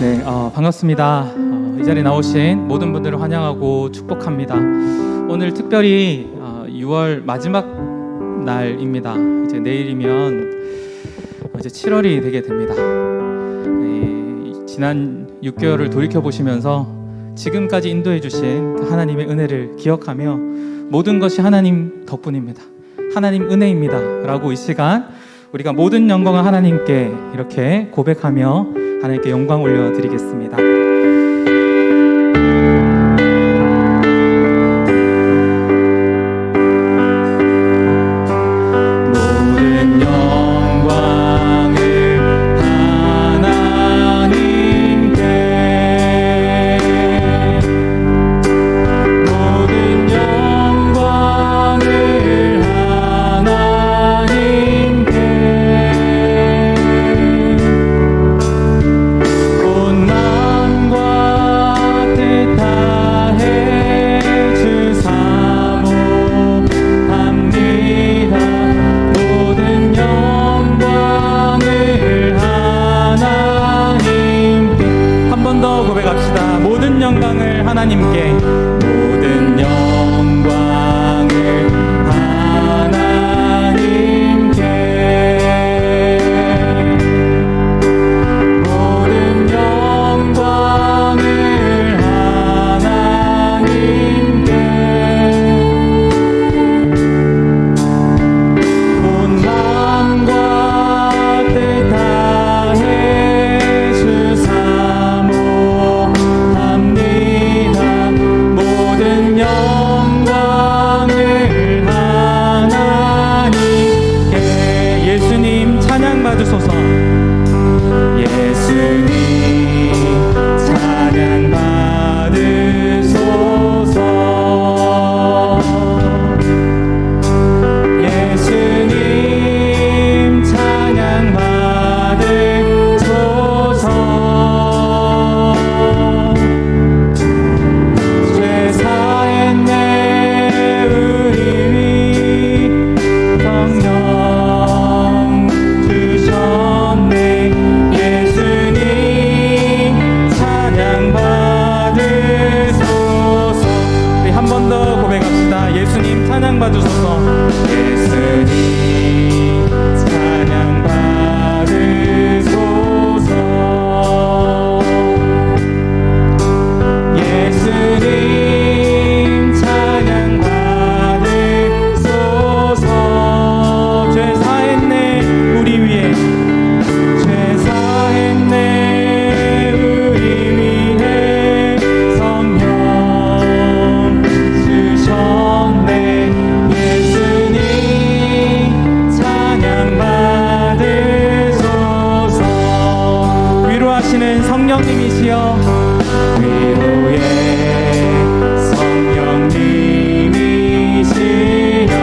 네, 반갑습니다. 이 자리에 나오신 모든 분들을 환영하고 축복합니다. 오늘 특별히 6월 마지막 날입니다. 이제 내일이면 이제 7월이 되게 됩니다. 지난 6개월을 돌이켜 보시면서 지금까지 인도해 주신 하나님의 은혜를 기억하며 모든 것이 하나님 덕분입니다. 하나님 은혜입니다 라고 이 시간 우리가 모든 영광을 하나님께 이렇게 고백하며 하나님께 영광 올려드리겠습니다. 모든 영광을 하나님께, 모든 영광을 하나님께, 온 마음과 뜻 다해 주 사모합니다. 모든 영광을 하나님께. 한 번 더 고백합시다. 모든 영광을 하나님께, 모든 영광을 하나님께, 모든 영광을 하나님께, 온 마음과 뜻 다해 주 사모합니다. 모든 영광을 하나님께. 예수님 찬양 받으소서. 예수님 찬양 받으소서. 예수님 찬양 받으소서. 죄 사했네 우리 위 성령 주셨네. 예수님 찬양 받으소서. 우리 한 번 더 고백합시다. 예수님 찬양 받으소서. 예수님 찬양 받으소서. 예수님 찬양 받으소서. 죄 사했네 우리 위에, 죄 사했네 우리 위에 성령 주셨네. 예수님 찬양 받으소서. 위로하시는 성령님이시여, 위로의 성령님이시여,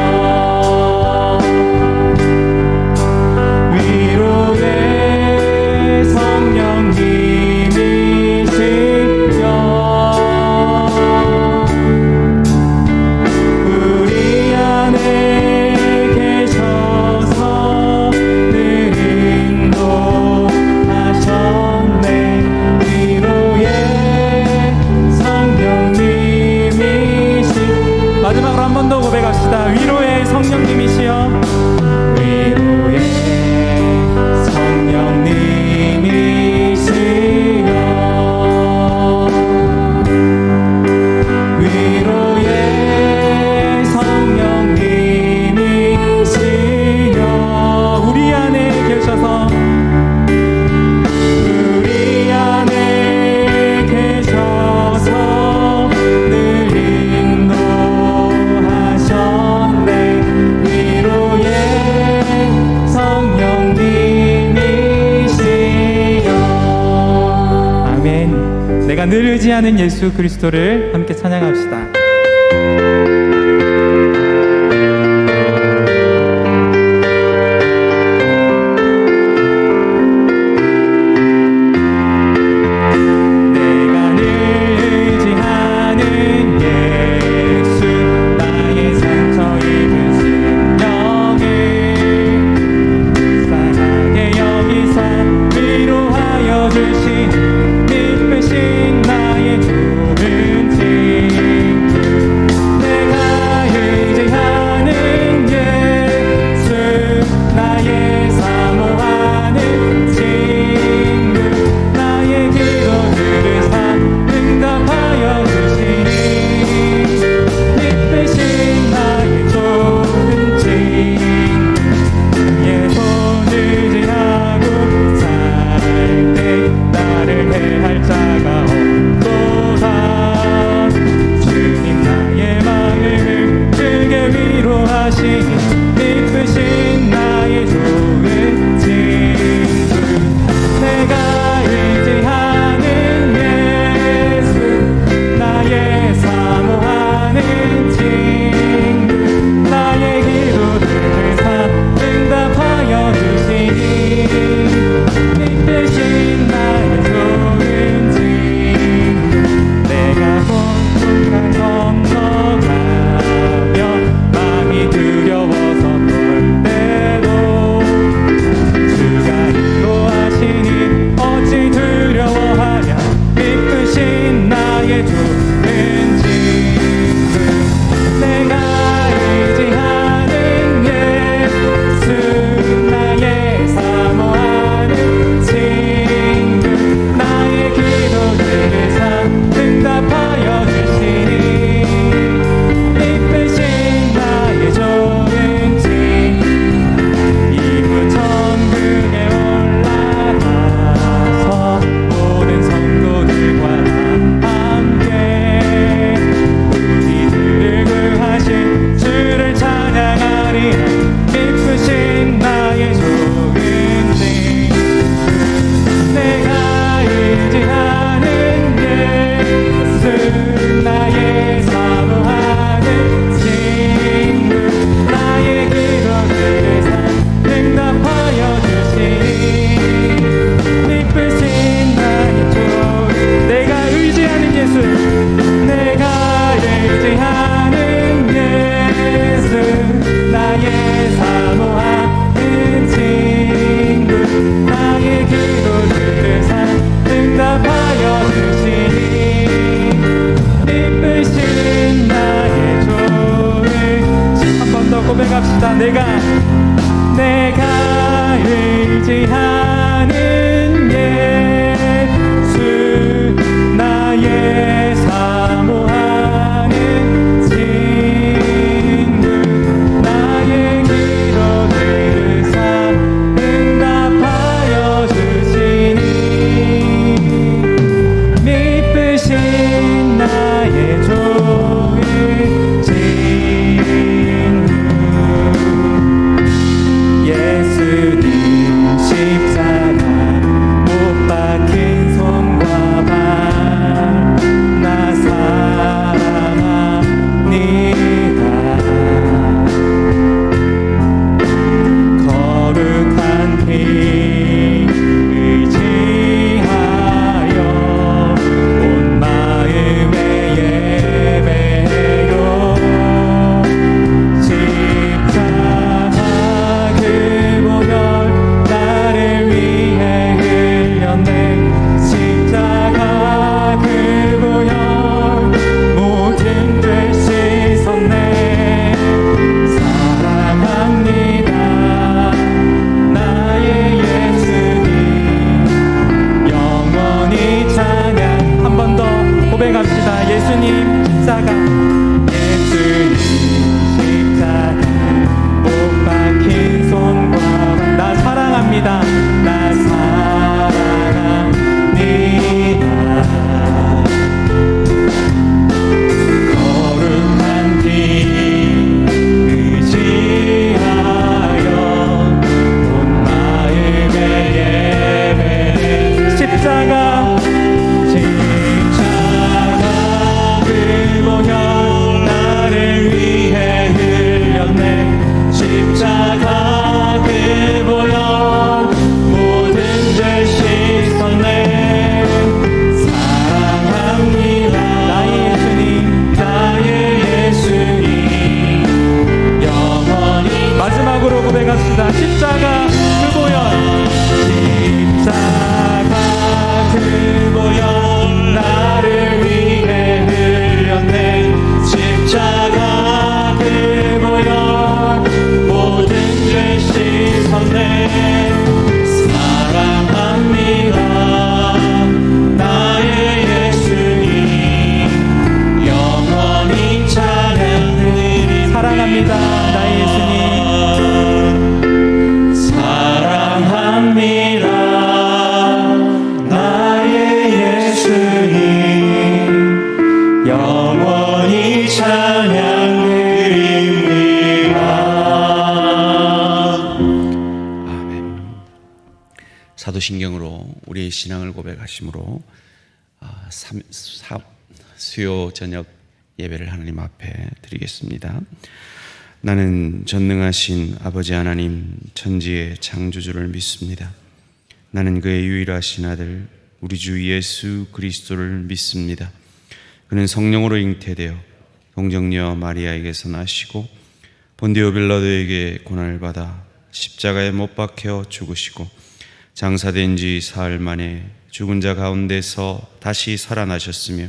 위로의 성령님이시여, 우리 안에 계셔서 늘 인도하셨네. 위로의 성령님이시. 마지막으로 한 번 더 고백합시다. 위로의 성령님이시여, 위로의 성령님이시여, 위로의 성령님이시여, 우리 안에 계셔서, 우리 안에 계셔서 늘 인도하셨네. 위로의 성령님이시여. 아멘. 내가 늘 의지하는 예수 그리스도를 함께 찬양합시다. 내가 늘 의지하는 예수, 나의 상처 입은 심령을 싸하게 여기사 위로하여 주신 고백합시다. 내가 의지하는 예수, 나의 사모하는 친구, 나의 기도 들으사 응답하여 주시니, 미쁘신 나의 좋은 친구, 예수님 십자가 못 박힌 손과 발, 나 사랑합니다. 거룩한 피 의지하여 온 마음에 예배해요. 십자가 그 보혈 나를 위해 흘렸네. 십자가 그 보혈 모든 죄 씻었네. 사랑합니다. 나의 예수님 영원히 찬양. 한 번 더 고백합시다. 예수님 십자가, 예수님 십자가 못 박힌 손과 발, 나 사랑합니다. 나 사랑합니다. 거룩한 피 의지하여 온 마음에 예배. 십자가 그 보혈 나를 위해 흘렸네. 십자가 그 보혈 모든 죄 씻었네. 사랑합니다. 나의 예수님, 나의 예수님 영원히. 마지막으로 고백합시다. 십자가 그 보혈, 십자가 그 보혈 나를 위해 흘렸네. 십자가 그 보혈 모든 죄 씻었네. 사랑합니다. 나의 예수님 영원히 찬양드리. 사랑합니다. 나의 예수님 사랑합니다. 나의 예수님 영원히 찬양드립니다. 아멘. 사도신경으로 우리의 신앙을 고백하심으로 수요 저녁 예배를 하나님 앞에 드리겠습니다. 나는 전능하신 아버지 하나님 천지의 창조주를 믿습니다. 나는 그의 유일하신 아들 우리 주 예수 그리스도를 믿습니다. 그는 성령으로 잉태되어 동정녀 마리아에게서 나시고 본디오 빌라도에게 고난을 받아 십자가에 못 박혀 죽으시고 장사된 지 사흘 만에 죽은 자 가운데서 다시 살아나셨으며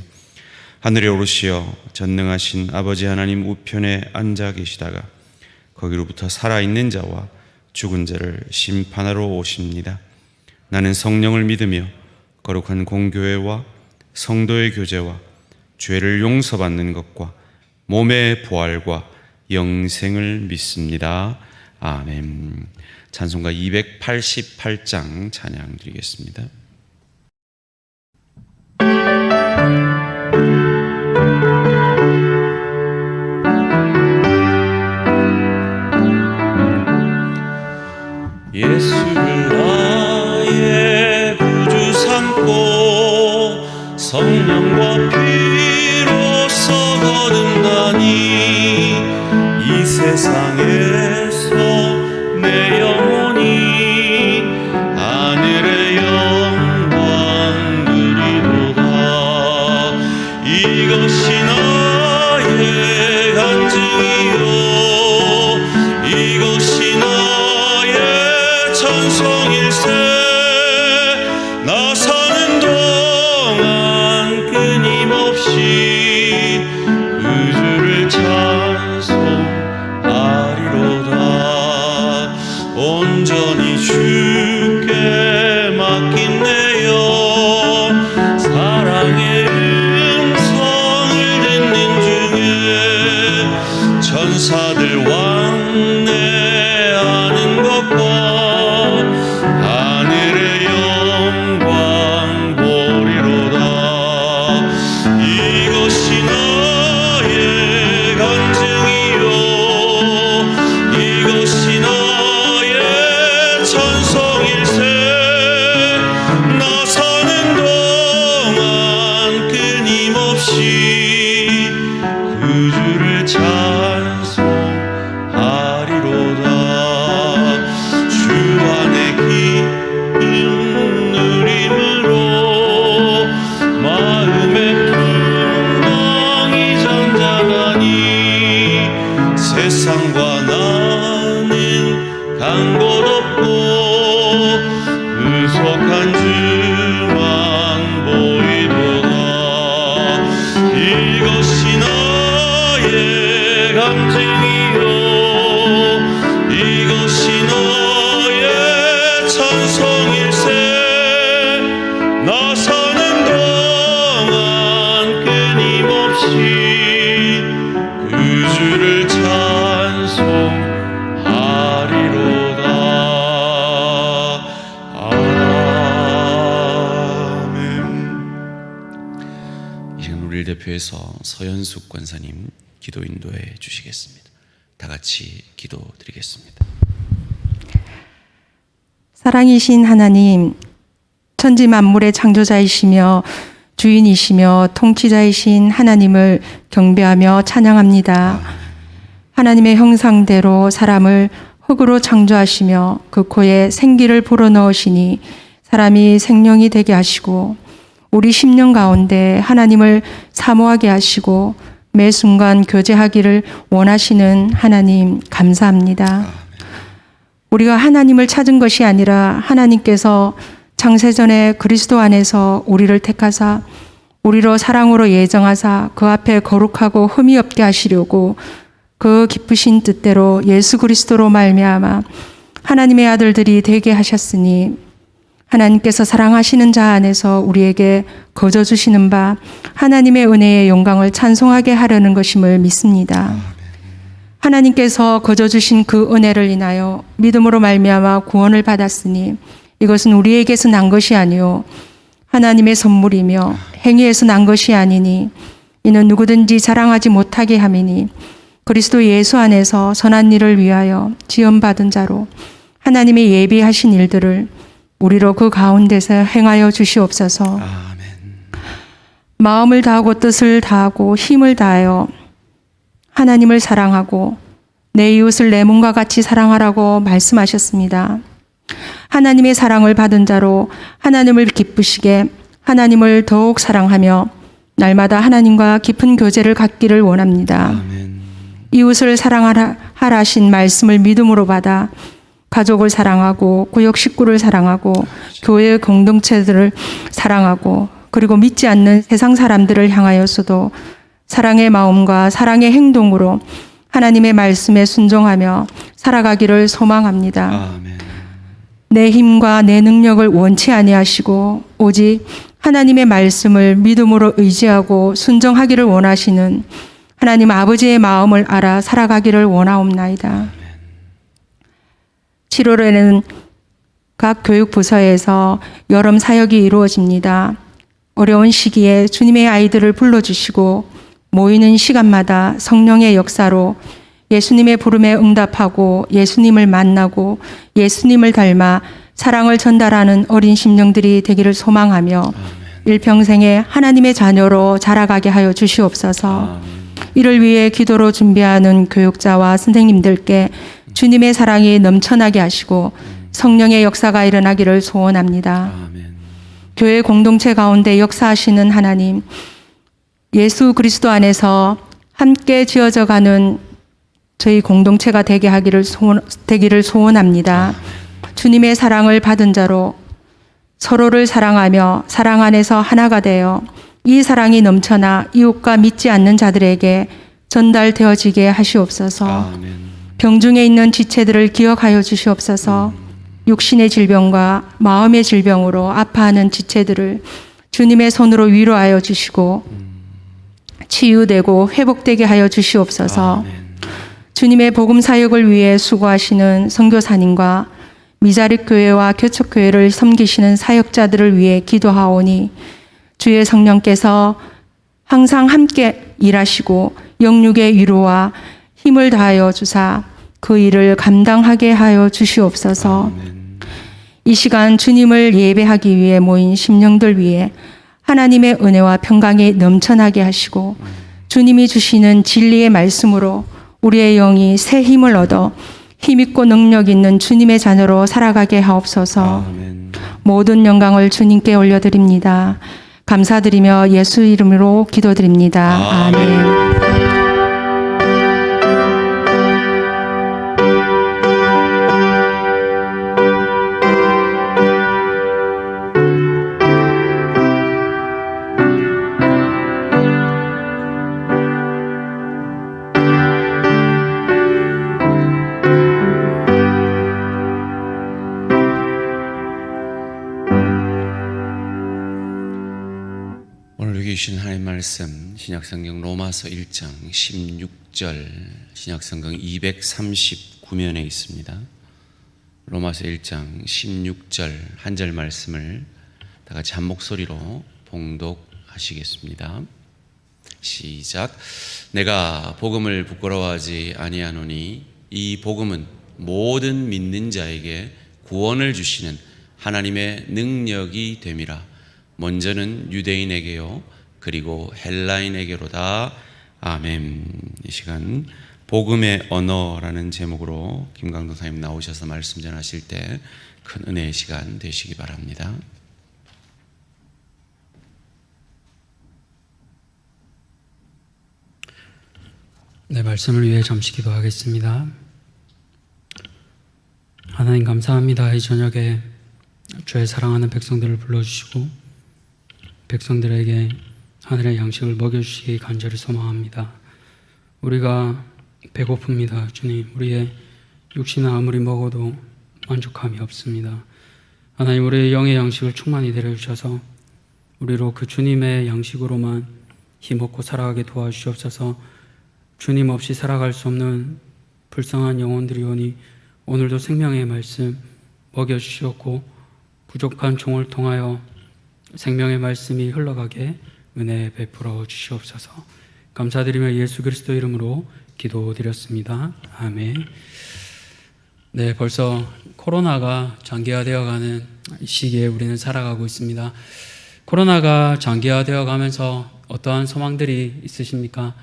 하늘에 오르시어 전능하신 아버지 하나님 우편에 앉아 계시다가 거기로부터 살아있는 자와 죽은 자를 심판하러 오십니다. 나는 성령을 믿으며 거룩한 공교회와 성도의 교제와 죄를 용서받는 것과 몸의 부활과 영생을 믿습니다. 아멘. 찬송가 288장 찬양 드리겠습니다. 예수를 나의 구주 삼고 성령과 피로써 거듭나니 이 세상에서 내 영혼이 하늘의 영광 누리도다. 이것이 나의 간증이요 이것이 나의 찬송일세. 나 사는 동안 끊임없이 그 주를 찬송하리로다. 이것이 나의 간증이요 이것이 너의 찬송일세 나 사는 동안 끊임없이 그 주를 찬송하리로다 아멘. 이 시간 우리를 대표해서 서연숙 권사님 기도 인도해 주시겠습니다. 다 같이 기도드리겠습니다. 사랑이신 하나님, 천지 만물의 창조자이시며 주인이시며 통치자이신 하나님을 경배하며 찬양합니다. 하나님의 형상대로 사람을 흙으로 창조하시며 그 코에 생기를 불어넣으시니 사람이 생명이 되게 하시고 우리 심령 가운데 하나님을 사모하게 하시고 매 순간 교제하기를 원하시는 하나님 감사합니다. 우리가 하나님을 찾은 것이 아니라 하나님께서 창세전에 그리스도 안에서 우리를 택하사 우리로 사랑으로 예정하사 그 앞에 거룩하고 흠이 없게 하시려고 그 기쁘신 뜻대로 예수 그리스도로 말미암아 하나님의 아들들이 되게 하셨으니 하나님께서 사랑하시는 자 안에서 우리에게 거저 주시는 바 하나님의 은혜의 영광을 찬송하게 하려는 것임을 믿습니다. 하나님께서 거저 주신 그 은혜를 인하여 믿음으로 말미암아 구원을 받았으니 이것은 우리에게서 난 것이 아니요 하나님의 선물이며 행위에서 난 것이 아니니 이는 누구든지 자랑하지 못하게 함이니 그리스도 예수 안에서 선한 일을 위하여 지음받은 자로 하나님의 예비하신 일들을 우리로 그 가운데서 행하여 주시옵소서. 아멘. 마음을 다하고 뜻을 다하고 힘을 다하여 하나님을 사랑하고 내 이웃을 내 몸과 같이 사랑하라고 말씀하셨습니다. 하나님의 사랑을 받은 자로 하나님을 기쁘시게 하나님을 더욱 사랑하며 날마다 하나님과 깊은 교제를 갖기를 원합니다. 아멘. 이웃을 사랑하라 하신 말씀을 믿음으로 받아 가족을 사랑하고 구역 식구를 사랑하고 교회 공동체들을 사랑하고 그리고 믿지 않는 세상 사람들을 향하여서도 사랑의 마음과 사랑의 행동으로 하나님의 말씀에 순종하며 살아가기를 소망합니다. 아멘. 내 힘과 내 능력을 원치 아니하시고 오직 하나님의 말씀을 믿음으로 의지하고 순종하기를 원하시는 하나님 아버지의 마음을 알아 살아가기를 원하옵나이다. 7월에는 각 교육부서에서 여름 사역이 이루어집니다. 어려운 시기에 주님의 아이들을 불러주시고 모이는 시간마다 성령의 역사로 예수님의 부름에 응답하고 예수님을 만나고 예수님을 닮아 사랑을 전달하는 어린 심령들이 되기를 소망하며 일평생에 하나님의 자녀로 자라가게 하여 주시옵소서. 이를 위해 기도로 준비하는 교육자와 선생님들께 주님의 사랑이 넘쳐나게 하시고 성령의 역사가 일어나기를 소원합니다. 아멘. 교회 공동체 가운데 역사하시는 하나님, 예수 그리스도 안에서 함께 지어져 가는 저희 공동체가 되기를 소원합니다. 주님의 사랑을 받은 자로 서로를 사랑하며 사랑 안에서 하나가 되어 이 사랑이 넘쳐나 이웃과 믿지 않는 자들에게 전달되어지게 하시옵소서. 아멘. 병중에 있는 지체들을 기억하여 주시옵소서. 육신의 질병과 마음의 질병으로 아파하는 지체들을 주님의 손으로 위로하여 주시고 치유되고 회복되게 하여 주시옵소서. 아멘. 주님의 복음 사역을 위해 수고하시는 선교사님과 미자립 교회와 교척 교회를 섬기시는 사역자들을 위해 기도하오니 주의 성령께서 항상 함께 일하시고 영육의 위로와 힘을 다하여 주사 그 일을 감당하게 하여 주시옵소서. 아멘. 이 시간 주님을 예배하기 위해 모인 심령들 위해 하나님의 은혜와 평강이 넘쳐나게 하시고 주님이 주시는 진리의 말씀으로 우리의 영이 새 힘을 얻어 힘있고 능력 있는 주님의 자녀로 살아가게 하옵소서. 아멘. 모든 영광을 주님께 올려드립니다. 감사드리며 예수 이름으로 기도드립니다. 아멘. 오늘 여기 주신 하나님 말씀 신약성경 로마서 1장 16절 신약성경 239면에 있습니다. 로마서 1장 16절 한 절 말씀을 다 같이 한 목소리로 봉독하시겠습니다. 시작. 내가 복음을 부끄러워하지 아니하노니 이 복음은 모든 믿는 자에게 구원을 주시는 하나님의 능력이 됨이라. 먼저는 유대인에게요 그리고 헬라인에게로다. 아멘. 이 시간 복음의 언어라는 제목으로 김강동 사님 나오셔서 말씀 전하실 때 큰 은혜의 시간 되시기 바랍니다. 네, 말씀을 위해 잠시 기도하겠습니다. 하나님 감사합니다. 이 저녁에 주의 사랑하는 백성들을 불러주시고 백성들에게 하늘의 양식을 먹여주시기 간절히 소망합니다. 우리가 배고픕니다. 주님, 우리의 육신은 아무리 먹어도 만족함이 없습니다. 하나님, 우리의 영의 양식을 충만히 내려주셔서 우리로 그 주님의 양식으로만 힘없고 살아가게 도와주시옵소서. 주님 없이 살아갈 수 없는 불쌍한 영혼들이 오니 오늘도 생명의 말씀 먹여주시옵고 부족한 종을 통하여 생명의 말씀이 흘러가게 은혜 베풀어 주시옵소서. 감사드리며 예수 그리스도 이름으로 기도드렸습니다. 아멘. 네, 벌써 코로나가 장기화되어가는 이 시기에 우리는 살아가고 있습니다. 코로나가 장기화되어 가면서 어떠한 소망들이 있으십니까?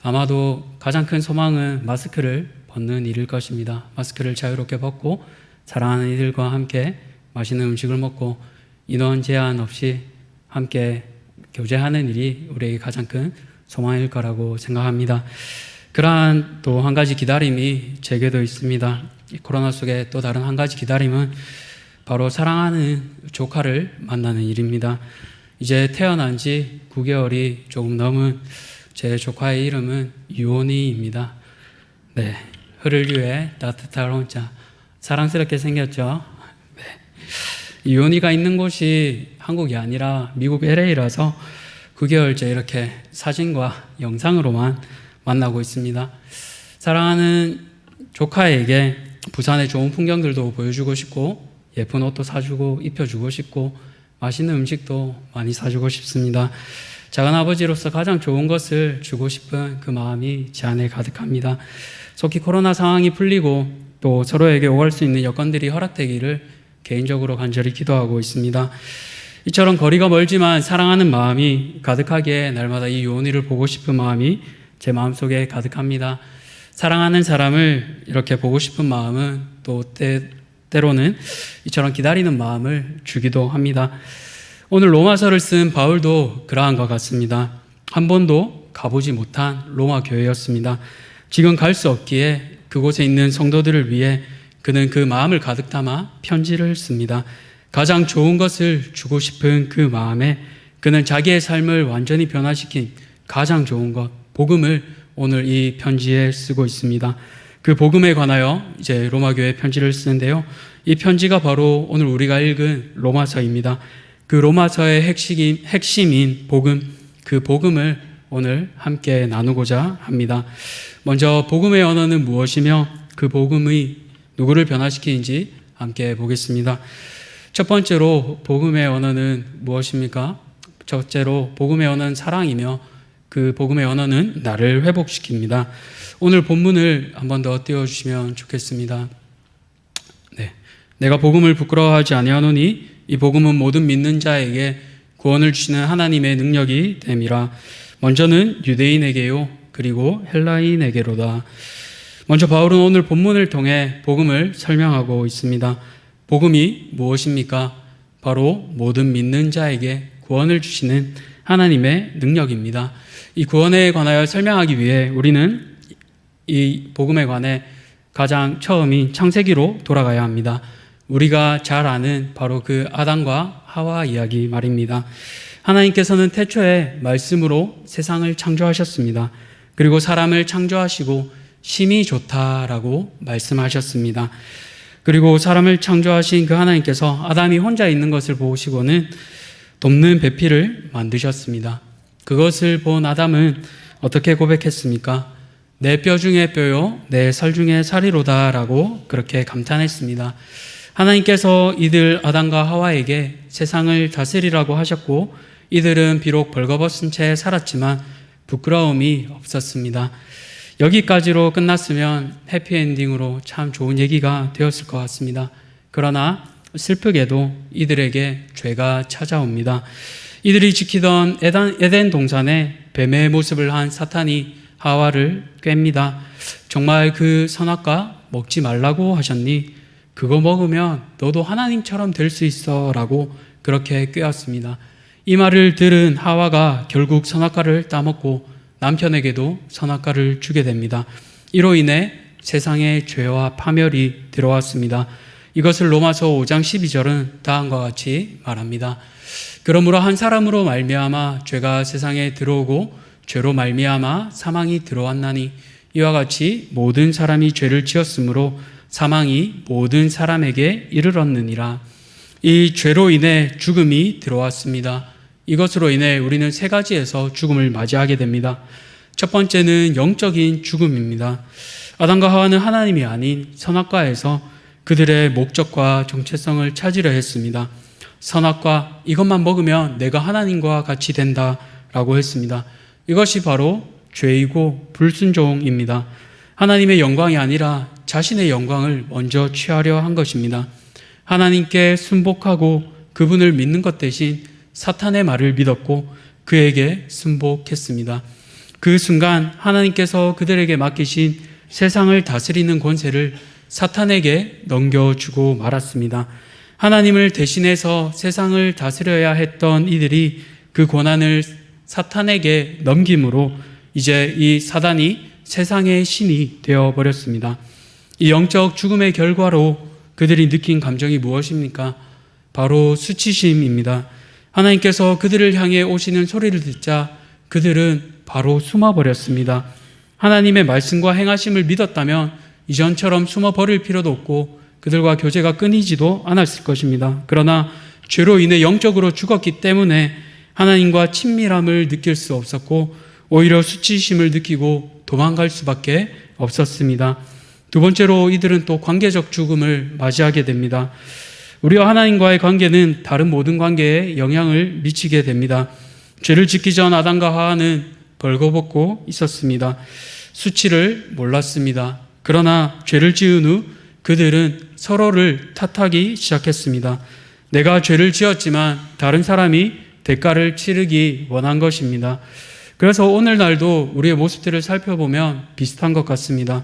아마도 가장 큰 소망은 마스크를 벗는 일일 것입니다. 마스크를 자유롭게 벗고 사랑하는 이들과 함께 맛있는 음식을 먹고 인원 제한 없이 함께 교제하는 일이 우리에게 가장 큰 소망일 거라고 생각합니다. 그러한 또 한 가지 기다림이 제게도 있습니다. 코로나 속에 또 다른 한 가지 기다림은 바로 사랑하는 조카를 만나는 일입니다. 이제 태어난 지 9개월이 조금 넘은 제 조카의 이름은 유온이입니다. 네, 흐를 유에 따뜻할 혼자. 사랑스럽게 생겼죠? 네. 유온이가 있는 곳이 한국이 아니라 미국 LA라서 9개월째 이렇게 사진과 영상으로만 만나고 있습니다. 사랑하는 조카에게 부산의 좋은 풍경들도 보여주고 싶고 예쁜 옷도 사주고 입혀주고 싶고 맛있는 음식도 많이 사주고 싶습니다. 작은 아버지로서 가장 좋은 것을 주고 싶은 그 마음이 제 안에 가득합니다. 속히 코로나 상황이 풀리고 또 서로에게 오갈 수 있는 여건들이 허락되기를 개인적으로 간절히 기도하고 있습니다. 이처럼 거리가 멀지만 사랑하는 마음이 가득하기에 날마다 이 유온이를 보고 싶은 마음이 제 마음속에 가득합니다. 사랑하는 사람을 이렇게 보고 싶은 마음은 또 때로는 이처럼 기다리는 마음을 주기도 합니다. 오늘 로마서를 쓴 바울도 그러한 것 같습니다. 한 번도 가보지 못한 로마 교회였습니다. 지금 갈 수 없기에 그곳에 있는 성도들을 위해 그는 그 마음을 가득 담아 편지를 씁니다. 가장 좋은 것을 주고 싶은 그 마음에 그는 자기의 삶을 완전히 변화시킨 가장 좋은 것, 복음을 오늘 이 편지에 쓰고 있습니다. 그 복음에 관하여 이제 로마 교회에 편지를 쓰는데요. 이 편지가 바로 오늘 우리가 읽은 로마서입니다. 그 로마서의 핵심인 복음, 그 복음을 오늘 함께 나누고자 합니다. 먼저 복음의 언어는 무엇이며 그 복음이 누구를 변화시키는지 함께 보겠습니다. 첫 번째로 복음의 언어는 무엇입니까? 첫째로 복음의 언어는 사랑이며 그 복음의 언어는 나를 회복시킵니다. 오늘 본문을 한 번 더 띄워주시면 좋겠습니다. 네, 내가 복음을 부끄러워하지 아니하노니 이 복음은 모든 믿는 자에게 구원을 주시는 하나님의 능력이 됨이라. 먼저는 유대인에게요 그리고 헬라인에게로다. 먼저 바울은 오늘 본문을 통해 복음을 설명하고 있습니다. 복음이 무엇입니까? 바로 모든 믿는 자에게 구원을 주시는 하나님의 능력입니다. 이 구원에 관하여 설명하기 위해 우리는 이 복음에 관해 가장 처음인 창세기로 돌아가야 합니다. 우리가 잘 아는 바로 그 아담과 하와 이야기 말입니다. 하나님께서는 태초에 말씀으로 세상을 창조하셨습니다. 그리고 사람을 창조하시고 심히 좋다라고 말씀하셨습니다. 그리고 사람을 창조하신 그 하나님께서 아담이 혼자 있는 것을 보시고는 돕는 배필을 만드셨습니다. 그것을 본 아담은 어떻게 고백했습니까? 내 뼈 중에 뼈요, 내 살 중에 살이로다 라고 그렇게 감탄했습니다. 하나님께서 이들 아담과 하와에게 세상을 다스리라고 하셨고 이들은 비록 벌거벗은 채 살았지만 부끄러움이 없었습니다. 여기까지로 끝났으면 해피엔딩으로 참 좋은 얘기가 되었을 것 같습니다. 그러나 슬프게도 이들에게 죄가 찾아옵니다. 이들이 지키던 에덴 동산에 뱀의 모습을 한 사탄이 하와를 꿰입니다. 정말 그 선악과 먹지 말라고 하셨니? 그거 먹으면 너도 하나님처럼 될 수 있어 라고 그렇게 꿰었습니다. 이 말을 들은 하와가 결국 선악과를 따먹고 남편에게도 선악과를 주게 됩니다. 이로 인해 세상에 죄와 파멸이 들어왔습니다. 이것을 로마서 5장 12절은 다음과 같이 말합니다. 그러므로 한 사람으로 말미암아 죄가 세상에 들어오고 죄로 말미암아 사망이 들어왔나니 이와 같이 모든 사람이 죄를 지었으므로 사망이 모든 사람에게 이르렀느니라. 이 죄로 인해 죽음이 들어왔습니다. 이것으로 인해 우리는 세 가지에서 죽음을 맞이하게 됩니다. 첫 번째는 영적인 죽음입니다. 아담과 하와는 하나님이 아닌 선악과에서 그들의 목적과 정체성을 찾으려 했습니다. 선악과, 이것만 먹으면 내가 하나님과 같이 된다 라고 했습니다. 이것이 바로 죄이고 불순종입니다. 하나님의 영광이 아니라 자신의 영광을 먼저 취하려 한 것입니다. 하나님께 순복하고 그분을 믿는 것 대신 사탄의 말을 믿었고 그에게 순복했습니다. 그 순간 하나님께서 그들에게 맡기신 세상을 다스리는 권세를 사탄에게 넘겨주고 말았습니다. 하나님을 대신해서 세상을 다스려야 했던 이들이 그 권한을 사탄에게 넘김으로 이제 이 사단이 세상의 신이 되어버렸습니다. 이 영적 죽음의 결과로 그들이 느낀 감정이 무엇입니까? 바로 수치심입니다. 하나님께서 그들을 향해 오시는 소리를 듣자 그들은 바로 숨어버렸습니다. 하나님의 말씀과 행하심을 믿었다면 이전처럼 숨어버릴 필요도 없고 그들과 교제가 끊이지도 않았을 것입니다. 그러나 죄로 인해 영적으로 죽었기 때문에 하나님과 친밀함을 느낄 수 없었고 오히려 수치심을 느끼고 도망갈 수밖에 없었습니다. 두 번째로 이들은 또 관계적 죽음을 맞이하게 됩니다. 우리와 하나님과의 관계는 다른 모든 관계에 영향을 미치게 됩니다. 죄를 짓기 전 아담과 하와는 벌거벗고 있었습니다. 수치를 몰랐습니다. 그러나 죄를 지은 후 그들은 서로를 탓하기 시작했습니다. 내가 죄를 지었지만 다른 사람이 대가를 치르기 원한 것입니다. 그래서 오늘날도 우리의 모습들을 살펴보면 비슷한 것 같습니다.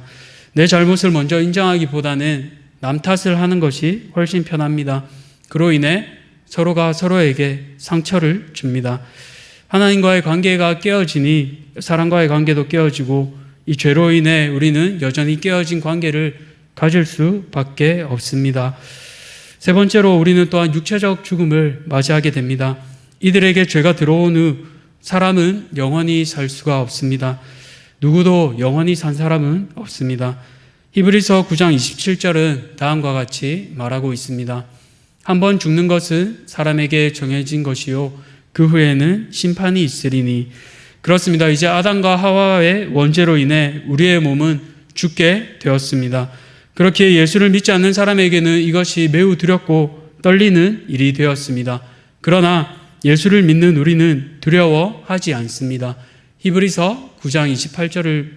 내 잘못을 먼저 인정하기보다는 남 탓을 하는 것이 훨씬 편합니다. 그로 인해 서로가 서로에게 상처를 줍니다. 하나님과의 관계가 깨어지니 사람과의 관계도 깨어지고 이 죄로 인해 우리는 여전히 깨어진 관계를 가질 수밖에 없습니다. 세 번째로 우리는 또한 육체적 죽음을 맞이하게 됩니다. 이들에게 죄가 들어온 후 사람은 영원히 살 수가 없습니다. 누구도 영원히 산 사람은 없습니다. 히브리서 9장 27절은 다음과 같이 말하고 있습니다. 한번 죽는 것은 사람에게 정해진 것이요 그 후에는 심판이 있으리니. 그렇습니다. 이제 아담과 하와의 원죄로 인해 우리의 몸은 죽게 되었습니다. 그렇게 예수를 믿지 않는 사람에게는 이것이 매우 두렵고 떨리는 일이 되었습니다. 그러나 예수를 믿는 우리는 두려워하지 않습니다. 히브리서 9장 28절을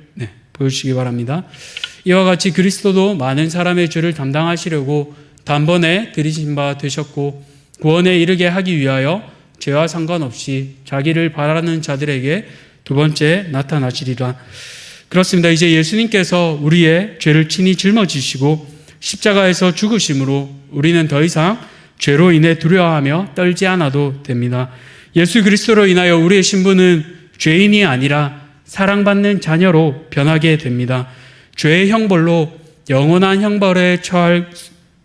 보여주시기 바랍니다. 이와 같이 그리스도도 많은 사람의 죄를 담당하시려고 단번에 들이신 바 되셨고 구원에 이르게 하기 위하여 죄와 상관없이 자기를 바라는 자들에게 두 번째 나타나시리라. 그렇습니다. 이제 예수님께서 우리의 죄를 친히 짊어지시고 십자가에서 죽으심으로 우리는 더 이상 죄로 인해 두려워하며 떨지 않아도 됩니다. 예수 그리스도로 인하여 우리의 신분은 죄인이 아니라 사랑받는 자녀로 변하게 됩니다. 죄의 형벌로 영원한 형벌에 처할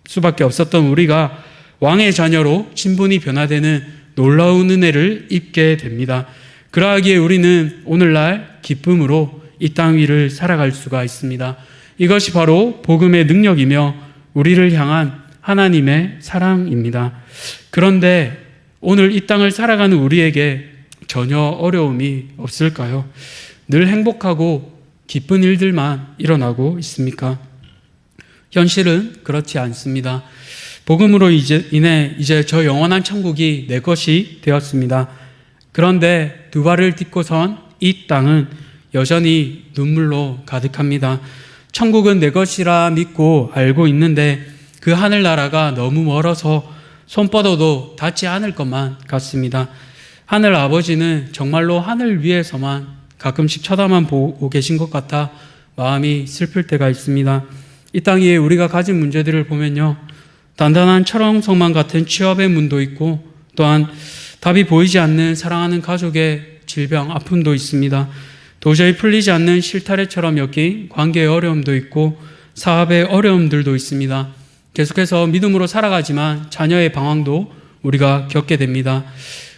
수밖에 없었던 우리가 왕의 자녀로 신분이 변화되는 놀라운 은혜를 입게 됩니다. 그러하기에 우리는 오늘날 기쁨으로 이 땅 위를 살아갈 수가 있습니다. 이것이 바로 복음의 능력이며 우리를 향한 하나님의 사랑입니다. 그런데 오늘 이 땅을 살아가는 우리에게 전혀 어려움이 없을까요? 늘 행복하고 기쁜 일들만 일어나고 있습니까? 현실은 그렇지 않습니다. 복음으로 인해 이제 저 영원한 천국이 내 것이 되었습니다. 그런데 두 발을 딛고선 이 땅은 여전히 눈물로 가득합니다. 천국은 내 것이라 믿고 알고 있는데 그 하늘나라가 너무 멀어서 손 뻗어도 닿지 않을 것만 같습니다. 하늘 아버지는 정말로 하늘 위에서만 가끔씩 쳐다만 보고 계신 것 같아 마음이 슬플 때가 있습니다. 이 땅 위에 우리가 가진 문제들을 보면요, 단단한 철옹성만 같은 취업의 문도 있고, 또한 답이 보이지 않는 사랑하는 가족의 질병, 아픔도 있습니다. 도저히 풀리지 않는 실타래처럼 엮인 관계의 어려움도 있고 사업의 어려움들도 있습니다. 계속해서 믿음으로 살아가지만 자녀의 방황도 우리가 겪게 됩니다.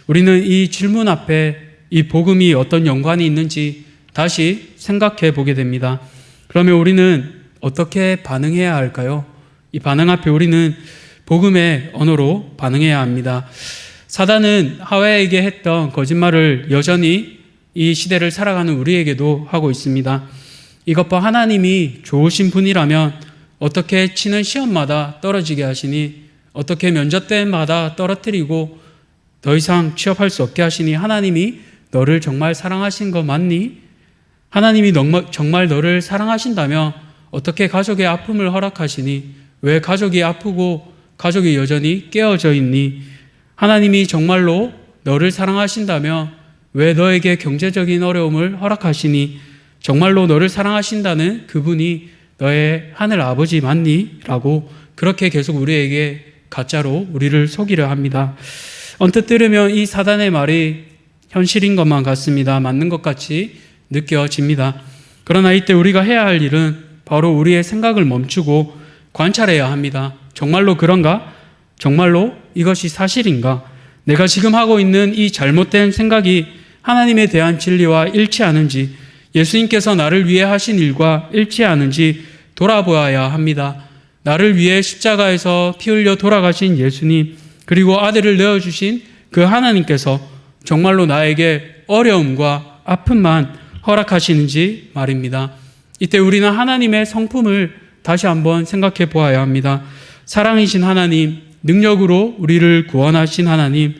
우리는 이 질문 앞에 이 복음이 어떤 연관이 있는지 다시 생각해 보게 됩니다. 그러면 우리는 어떻게 반응해야 할까요? 이 반응 앞에 우리는 복음의 언어로 반응해야 합니다. 사단은 하와에게 했던 거짓말을 여전히 이 시대를 살아가는 우리에게도 하고 있습니다. 이것 봐, 하나님이 좋으신 분이라면 어떻게 치는 시험마다 떨어지게 하시니, 어떻게 면접 때마다 떨어뜨리고 더 이상 취업할 수 없게 하시니, 하나님이 너를 정말 사랑하신 거 맞니? 하나님이 정말 너를 사랑하신다면 어떻게 가족의 아픔을 허락하시니? 왜 가족이 아프고 가족이 여전히 깨어져 있니? 하나님이 정말로 너를 사랑하신다면 왜 너에게 경제적인 어려움을 허락하시니? 정말로 너를 사랑하신다는 그분이 너의 하늘 아버지 맞니? 라고 그렇게 계속 우리에게 가짜로 우리를 속이려 합니다. 언뜻 들으면 이 사단의 말이 현실인 것만 같습니다. 맞는 것 같이 느껴집니다. 그러나 이때 우리가 해야 할 일은 바로 우리의 생각을 멈추고 관찰해야 합니다. 정말로 그런가? 정말로 이것이 사실인가? 내가 지금 하고 있는 이 잘못된 생각이 하나님에 대한 진리와 일치하는지, 예수님께서 나를 위해 하신 일과 일치하는지 돌아보아야 합니다. 나를 위해 십자가에서 피 흘려 돌아가신 예수님, 그리고 아들을 내어주신 그 하나님께서 정말로 나에게 어려움과 아픔만 허락하시는지 말입니다. 이때 우리는 하나님의 성품을 다시 한번 생각해 보아야 합니다. 사랑이신 하나님, 능력으로 우리를 구원하신 하나님,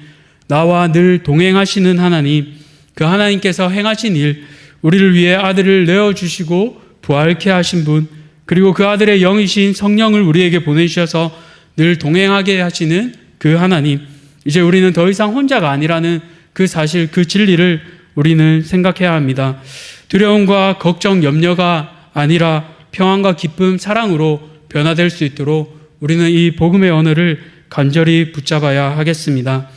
나와 늘 동행하시는 하나님, 그 하나님께서 행하신 일, 우리를 위해 아들을 내어주시고 부활케 하신 분, 그리고 그 아들의 영이신 성령을 우리에게 보내주셔서 늘 동행하게 하시는 그 하나님, 이제 우리는 더 이상 혼자가 아니라는 그 사실, 그 진리를 우리는 생각해야 합니다. 두려움과 걱정, 염려가 아니라 평안과 기쁨, 사랑으로 변화될 수 있도록 우리는 이 복음의 언어를 간절히 붙잡아야 하겠습니다.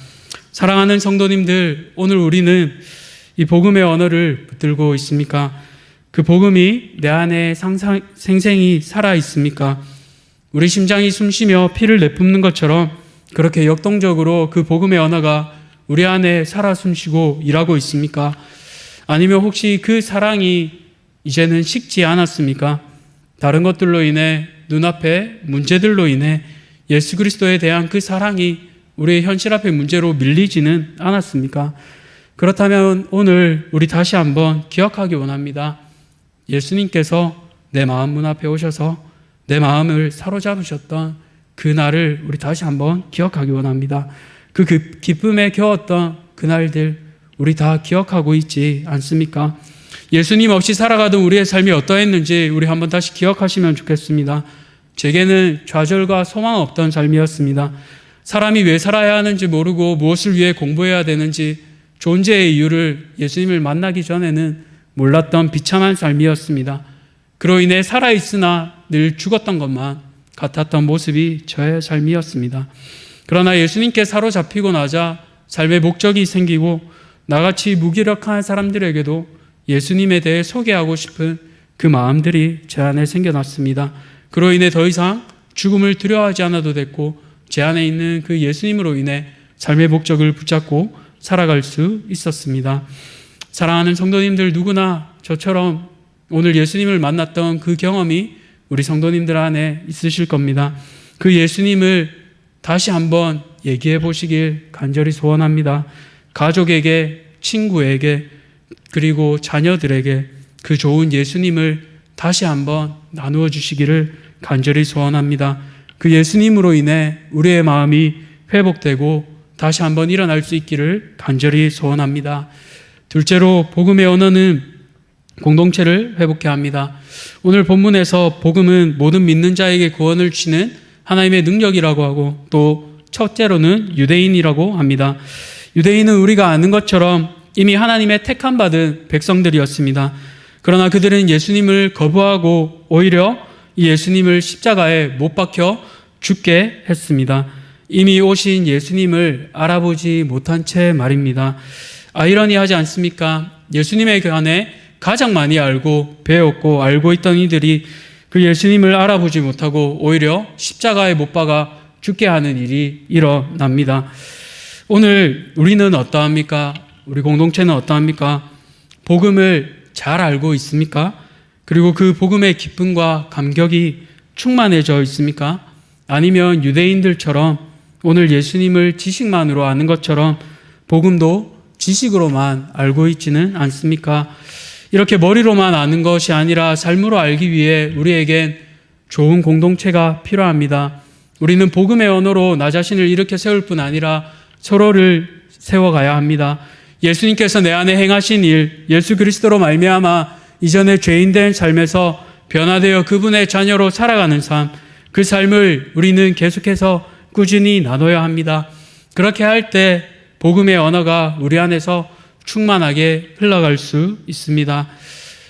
사랑하는 성도님들, 오늘 우리는 이 복음의 언어를 붙들고 있습니까? 그 복음이 내 안에 생생히 살아 있습니까? 우리 심장이 숨쉬며 피를 내뿜는 것처럼 그렇게 역동적으로 그 복음의 언어가 우리 안에 살아 숨쉬고 일하고 있습니까? 아니면 혹시 그 사랑이 이제는 식지 않았습니까? 다른 것들로 인해, 눈앞에 문제들로 인해 예수 그리스도에 대한 그 사랑이 우리의 현실 앞의 문제로 밀리지는 않았습니까? 그렇다면 오늘 우리 다시 한번 기억하기 원합니다. 예수님께서 내 마음 문 앞에 오셔서 내 마음을 사로잡으셨던 그날을 우리 다시 한번 기억하기 원합니다. 그 기쁨에 겨웠던 그날들 우리 다 기억하고 있지 않습니까? 예수님 없이 살아가던 우리의 삶이 어떠했는지 우리 한번 다시 기억하시면 좋겠습니다. 제게는 좌절과 소망 없던 삶이었습니다. 사람이 왜 살아야 하는지 모르고 무엇을 위해 공부해야 되는지 존재의 이유를 예수님을 만나기 전에는 몰랐던 비참한 삶이었습니다. 그로 인해 살아있으나 늘 죽었던 것만 같았던 모습이 저의 삶이었습니다. 그러나 예수님께 사로잡히고 나자 삶의 목적이 생기고 나같이 무기력한 사람들에게도 예수님에 대해 소개하고 싶은 그 마음들이 제 안에 생겨났습니다. 그로 인해 더 이상 죽음을 두려워하지 않아도 됐고 제 안에 있는 그 예수님으로 인해 삶의 목적을 붙잡고 살아갈 수 있었습니다. 사랑하는 성도님들, 누구나 저처럼 오늘 예수님을 만났던 그 경험이 우리 성도님들 안에 있으실 겁니다. 그 예수님을 다시 한번 얘기해 보시길 간절히 소원합니다. 가족에게, 친구에게, 그리고 자녀들에게 그 좋은 예수님을 다시 한번 나누어 주시기를 간절히 소원합니다. 그 예수님으로 인해 우리의 마음이 회복되고 다시 한번 일어날 수 있기를 간절히 소원합니다. 둘째로 복음의 언어는 공동체를 회복케 합니다. 오늘 본문에서 복음은 모든 믿는 자에게 구원을 주시는 하나님의 능력이라고 하고, 또 첫째로는 유대인이라고 합니다. 유대인은 우리가 아는 것처럼 이미 하나님의 택함 받은 백성들이었습니다. 그러나 그들은 예수님을 거부하고 오히려 이 예수님을 십자가에 못 박혀 죽게 했습니다. 이미 오신 예수님을 알아보지 못한 채 말입니다. 아이러니하지 않습니까? 예수님에 관해 가장 많이 알고 배웠고 알고 있던 이들이 그 예수님을 알아보지 못하고 오히려 십자가에 못 박아 죽게 하는 일이 일어납니다. 오늘 우리는 어떠합니까? 우리 공동체는 어떠합니까? 복음을 잘 알고 있습니까? 그리고 그 복음의 기쁨과 감격이 충만해져 있습니까? 아니면 유대인들처럼 오늘 예수님을 지식만으로 아는 것처럼 복음도 지식으로만 알고 있지는 않습니까? 이렇게 머리로만 아는 것이 아니라 삶으로 알기 위해 우리에겐 좋은 공동체가 필요합니다. 우리는 복음의 언어로 나 자신을 일으켜 세울 뿐 아니라 서로를 세워가야 합니다. 예수님께서 내 안에 행하신 일, 예수 그리스도로 말미암아 이전에 죄인된 삶에서 변화되어 그분의 자녀로 살아가는 삶, 그 삶을 우리는 계속해서 꾸준히 나눠야 합니다. 그렇게 할 때 복음의 언어가 우리 안에서 충만하게 흘러갈 수 있습니다.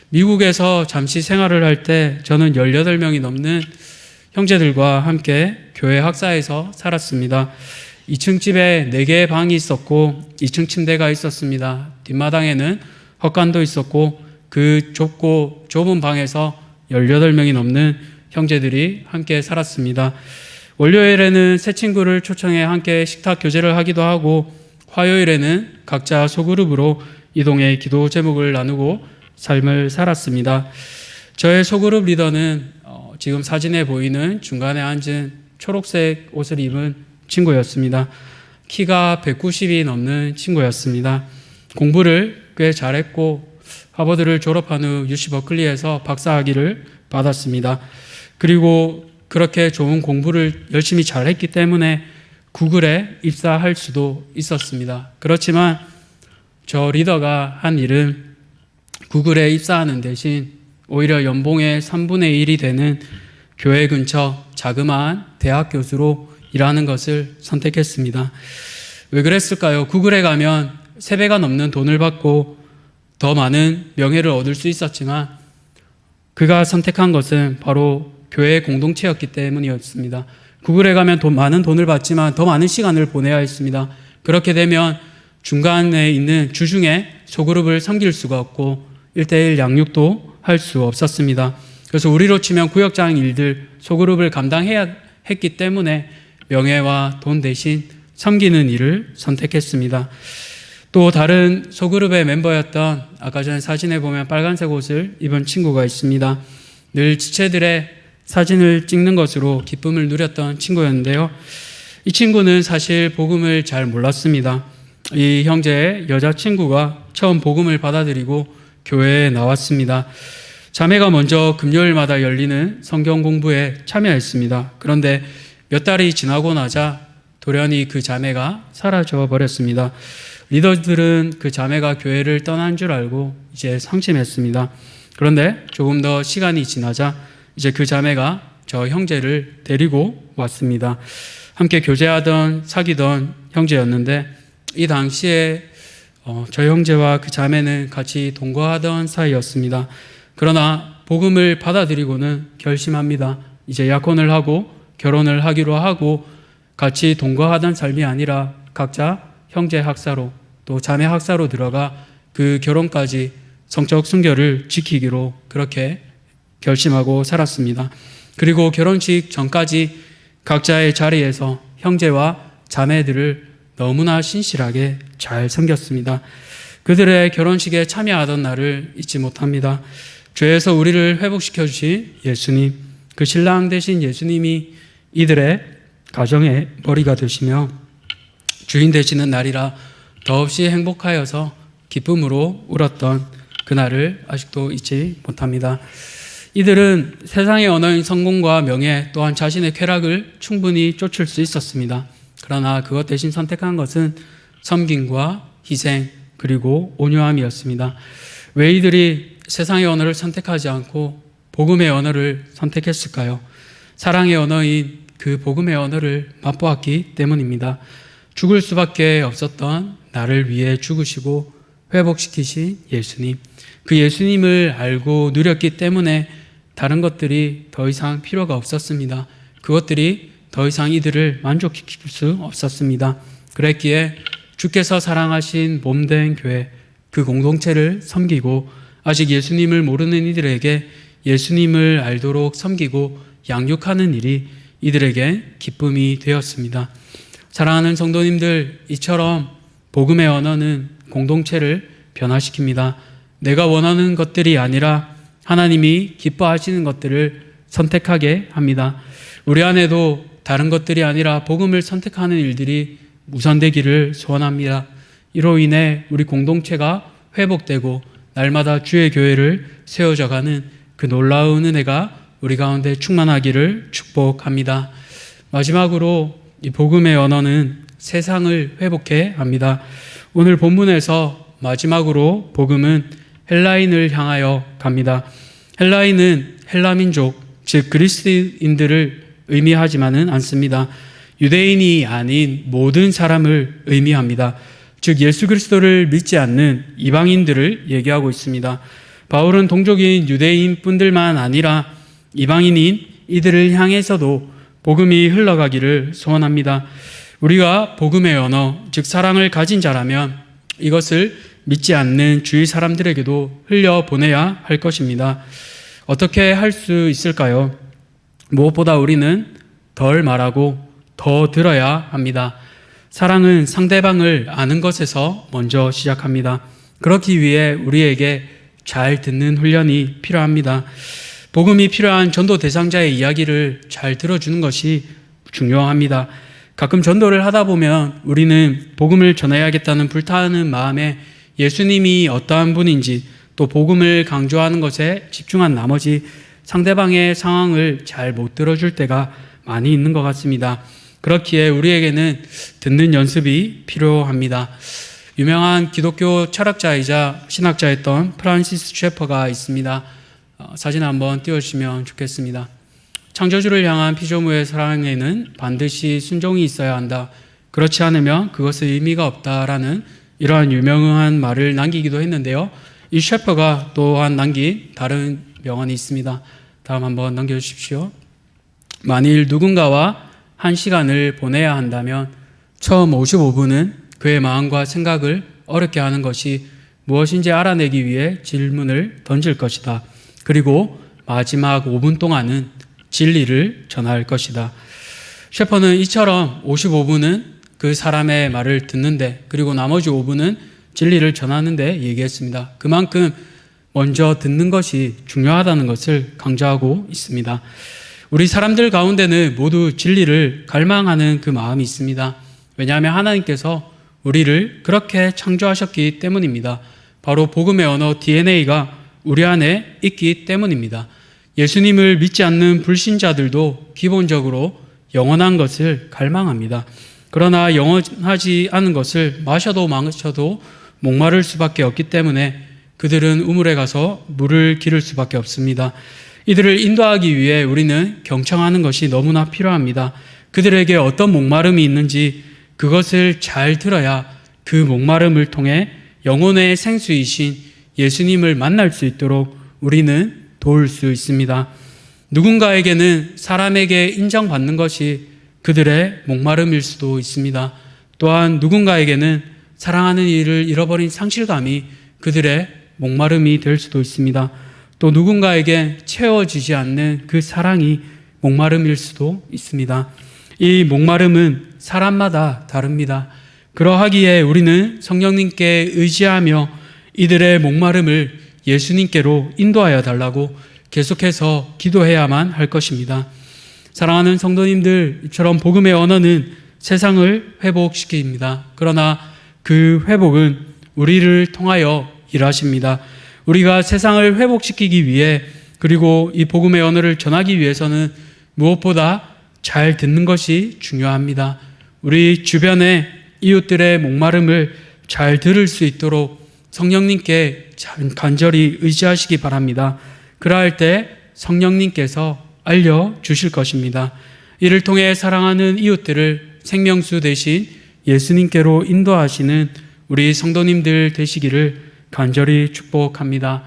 미국에서 잠시 생활을 할 때 저는 18명이 넘는 형제들과 함께 교회 학사에서 살았습니다. 2층 집에 4개의 방이 있었고 2층 침대가 있었습니다. 뒷마당에는 헛간도 있었고 그 좁고 좁은 방에서 18명이 넘는 형제들이 함께 살았습니다. 월요일에는 새 친구를 초청해 함께 식탁 교제를 하기도 하고, 화요일에는 각자 소그룹으로 이동해 기도 제목을 나누고 삶을 살았습니다. 저의 소그룹 리더는 지금 사진에 보이는 중간에 앉은 초록색 옷을 입은 친구였습니다. 키가 190이 넘는 친구였습니다. 공부를 꽤 잘했고 하버드를 졸업한 후 UC 버클리에서 박사학위를 받았습니다. 그리고 그렇게 좋은 공부를 열심히 잘했기 때문에 구글에 입사할 수도 있었습니다. 그렇지만 저 리더가 한 일은 구글에 입사하는 대신 오히려 연봉의 3분의 1이 되는 교회 근처 자그마한 대학 교수로 일하는 것을 선택했습니다. 왜 그랬을까요? 구글에 가면 3배가 넘는 돈을 받고 더 많은 명예를 얻을 수 있었지만 그가 선택한 것은 바로 교회 공동체였기 때문이었습니다. 구글에 가면 많은 돈을 받지만 더 많은 시간을 보내야 했습니다. 그렇게 되면 중간에 있는 주중에 소그룹을 섬길 수가 없고 1:1 양육도 할 수 없었습니다. 그래서 우리로 치면 구역장 일들 소그룹을 감당해야 했기 때문에 명예와 돈 대신 섬기는 일을 선택했습니다. 또 다른 소그룹의 멤버였던 아까 전에 사진에 보면 빨간색 옷을 입은 친구가 있습니다. 늘 지체들의 사진을 찍는 것으로 기쁨을 누렸던 친구였는데요. 이 친구는 사실 복음을 잘 몰랐습니다. 이 형제의 여자친구가 처음 복음을 받아들이고 교회에 나왔습니다. 자매가 먼저 금요일마다 열리는 성경 공부에 참여했습니다. 그런데 몇 달이 지나고 나자 돌연히 그 자매가 사라져 버렸습니다. 리더들은 그 자매가 교회를 떠난 줄 알고 이제 상심했습니다. 그런데 조금 더 시간이 지나자 이제 그 자매가 저 형제를 데리고 왔습니다. 함께 교제하던 사귀던 형제였는데 이 당시에 저 형제와 그 자매는 같이 동거하던 사이였습니다. 그러나 복음을 받아들이고는 결심합니다. 이제 약혼을 하고 결혼을 하기로 하고 같이 동거하던 삶이 아니라 각자 형제 학사로 또 자매 학사로 들어가 그 결혼까지 성적 순결을 지키기로 그렇게 결심하고 살았습니다. 그리고 결혼식 전까지 각자의 자리에서 형제와 자매들을 너무나 신실하게 잘 섬겼습니다. 그들의 결혼식에 참여하던 날을 잊지 못합니다. 죄에서 우리를 회복시켜 주신 예수님, 그 신랑 되신 예수님이 이들의 가정의 머리가 되시며 주인 되시는 날이라 더없이 행복하여서 기쁨으로 울었던 그날을 아직도 잊지 못합니다. 이들은 세상의 언어인 성공과 명예 또한 자신의 쾌락을 충분히 쫓을 수 있었습니다. 그러나 그것 대신 선택한 것은 섬김과 희생 그리고 온유함이었습니다. 왜 이들이 세상의 언어를 선택하지 않고 복음의 언어를 선택했을까요? 사랑의 언어인 그 복음의 언어를 맛보았기 때문입니다. 죽을 수밖에 없었던 나를 위해 죽으시고 회복시키신 예수님, 그 예수님을 알고 누렸기 때문에 다른 것들이 더 이상 필요가 없었습니다. 그것들이 더 이상 이들을 만족시킬 수 없었습니다. 그랬기에 주께서 사랑하신 몸된 교회, 그 공동체를 섬기고 아직 예수님을 모르는 이들에게 예수님을 알도록 섬기고 양육하는 일이 이들에게 기쁨이 되었습니다. 사랑하는 성도님들, 이처럼 복음의 언어는 공동체를 변화시킵니다. 내가 원하는 것들이 아니라 하나님이 기뻐하시는 것들을 선택하게 합니다. 우리 안에도 다른 것들이 아니라 복음을 선택하는 일들이 우선되기를 소원합니다. 이로 인해 우리 공동체가 회복되고 날마다 주의 교회를 세워져가는 그 놀라운 은혜가 우리 가운데 충만하기를 축복합니다. 마지막으로 이 복음의 언어는 세상을 회복해 합니다. 오늘 본문에서 마지막으로 복음은 헬라인을 향하여 갑니다. 헬라인은 헬라민족, 즉 그리스인들을 의미하지만은 않습니다. 유대인이 아닌 모든 사람을 의미합니다. 즉 예수 그리스도를 믿지 않는 이방인들을 얘기하고 있습니다. 바울은 동족인 유대인뿐들만 아니라 이방인인 이들을 향해서도 복음이 흘러가기를 소원합니다. 우리가 복음의 언어, 즉 사랑을 가진 자라면 이것을 믿지 않는 주위 사람들에게도 흘려보내야 할 것입니다. 어떻게 할 수 있을까요? 무엇보다 우리는 덜 말하고 더 들어야 합니다. 사랑은 상대방을 아는 것에서 먼저 시작합니다. 그렇기 위해 우리에게 잘 듣는 훈련이 필요합니다. 복음이 필요한 전도 대상자의 이야기를 잘 들어주는 것이 중요합니다. 가끔 전도를 하다 보면 우리는 복음을 전해야겠다는 불타는 마음에 예수님이 어떠한 분인지 또 복음을 강조하는 것에 집중한 나머지 상대방의 상황을 잘 못 들어줄 때가 많이 있는 것 같습니다. 그렇기에 우리에게는 듣는 연습이 필요합니다. 유명한 기독교 철학자이자 신학자였던 프란시스 셰퍼가 있습니다. 사진 한번 띄워주시면 좋겠습니다. 창조주를 향한 피조물의 사랑에는 반드시 순종이 있어야 한다. 그렇지 않으면 그것은 의미가 없다라는 이러한 유명한 말을 남기기도 했는데요. 이 셰퍼가 또한 남긴 다른 명언이 있습니다. 다음 한번 넘겨주십시오. 만일 누군가와 한 시간을 보내야 한다면 처음 55분은 그의 마음과 생각을 어렵게 하는 것이 무엇인지 알아내기 위해 질문을 던질 것이다. 그리고 마지막 5분 동안은 진리를 전할 것이다. 셰퍼는 이처럼 55분은 그 사람의 말을 듣는데 그리고 나머지 5분은 진리를 전하는데 얘기했습니다. 그만큼 먼저 듣는 것이 중요하다는 것을 강조하고 있습니다. 우리 사람들 가운데는 모두 진리를 갈망하는 그 마음이 있습니다. 왜냐하면 하나님께서 우리를 그렇게 창조하셨기 때문입니다. 바로 복음의 언어 DNA가 우리 안에 있기 때문입니다. 예수님을 믿지 않는 불신자들도 기본적으로 영원한 것을 갈망합니다. 그러나 영원하지 않은 것을 마셔도 마셔도 목마를 수밖에 없기 때문에 그들은 우물에 가서 물을 기를 수밖에 없습니다. 이들을 인도하기 위해 우리는 경청하는 것이 너무나 필요합니다. 그들에게 어떤 목마름이 있는지 그것을 잘 들어야 그 목마름을 통해 영혼의 생수이신 예수님을 만날 수 있도록 우리는 도울 수 있습니다. 누군가에게는 사람에게 인정받는 것이 그들의 목마름일 수도 있습니다. 또한 누군가에게는 사랑하는 이를 잃어버린 상실감이 그들의 목마름이 될 수도 있습니다. 또 누군가에게 채워지지 않는 그 사랑이 목마름일 수도 있습니다. 이 목마름은 사람마다 다릅니다. 그러하기에 우리는 성령님께 의지하며 이들의 목마름을 예수님께로 인도하여 달라고 계속해서 기도해야만 할 것입니다. 사랑하는 성도님들, 이처럼 복음의 언어는 세상을 회복시킵니다. 그러나 그 회복은 우리를 통하여 일하십니다. 우리가 세상을 회복시키기 위해, 그리고 이 복음의 언어를 전하기 위해서는 무엇보다 잘 듣는 것이 중요합니다. 우리 주변의 이웃들의 목마름을 잘 들을 수 있도록 성령님께 간절히 의지하시기 바랍니다. 그러할 때 성령님께서 알려주실 것입니다. 이를 통해 사랑하는 이웃들을 생명수 대신 예수님께로 인도하시는 우리 성도님들 되시기를 간절히 축복합니다.